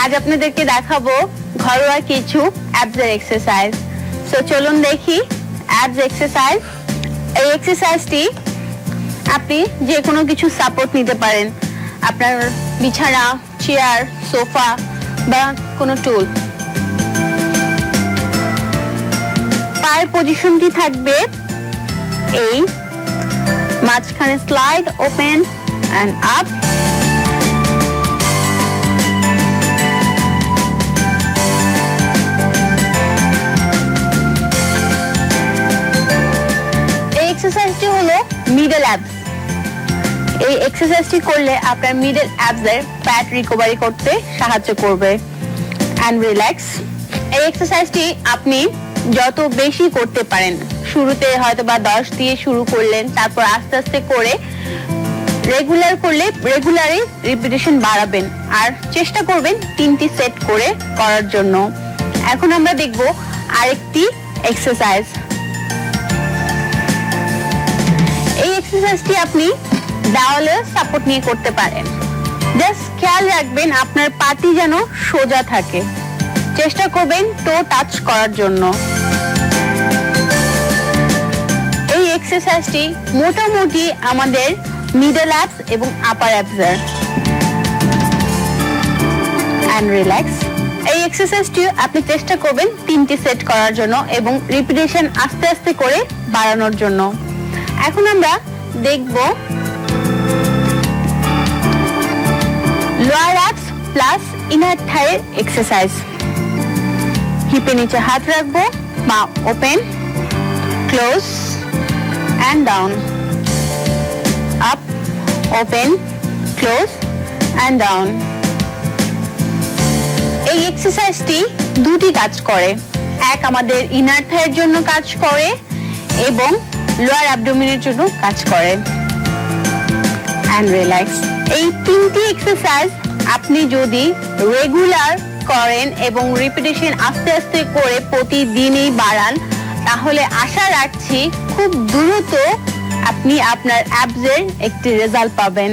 আজ আপনাদেরকে দেখাবো ঘরোয়া কিছু অ্যাবসের এক্সারসাইজ। সো চলুন দেখি অ্যাবস এক্সারসাইজ। এই এক্সারসাইজটি আপনি যে কোনো কিছু সাপোর্ট নিতে পারেন, আপনার বিছানা, চেয়ার, সোফা বা কোনো টুল। পায়ের পজিশনটি থাকবে এই, মাঝখানে স্লাইড, ওপেন অ্যান্ড আপ। এক্সারসাইজটি হলো মিডল অ্যাবস। এই এক্সারসাইজটি করলে আপনার মিডল অ্যাবসের ফ্যাট রিকভারি করতে সাহায্য করবে। And relax. এই এক্সারসাইজটি আপনি যত বেশি করতে পারেন, শুরুতে হয়তো বা 10 দিয়ে শুরু করলেন, তারপর আস্তে আস্তে করে রেগুলারই রিপিটেশন বাড়াবেন আর চেষ্টা করবেন 3টি সেট করে করার জন্য। এখন আমরা দেখব আরেকটি এক্সারসাইজ। এই এক্সারসাইজটি আপনি দেওয়ালের সাপোর্ট নিয়ে করতে পারেন। জাস্ট খেয়াল রাখবেন আপনার পাটি যেন সোজা থাকে, চেষ্টা করবেন টো টাচ করার জন্য। এই এক্সারসাইজটি মোটামুটি আমাদের মিডল অ্যাবস এবং আপার অ্যাবসের। And relax. এই এক্সারসাইজটি আপনি চেষ্টা করবেন 3টি সেট করার জন্য এবং রিপিটেশন আস্তে আস্তে করে বাড়ানোর জন্য। এখন আমরা দেখব লোয়ার অ্যাবস প্লাস ইনার থাইয়ের এক্সারসাইজ। হিপের নিচে হাত রাখবো, পা open, close and down, up, open, close and down. এই এক্সারসাইজটি দুটি কাজ করে, এক আমাদের ইনার থাইয়ের জন্য কাজ করে এবং লোয়ার অ্যাবডোমেনের জন্য কাজ করে। And relax. এই 3টি এক্সারসাইজ আপনি যদি রেগুলার করেন এবং রিপিটেশন আস্তে আস্তে করে প্রতিদিনই বাড়ান, তাহলে আশা রাখছি খুব দ্রুত আপনি আপনার অ্যাবসের একটি রেজাল্ট পাবেন।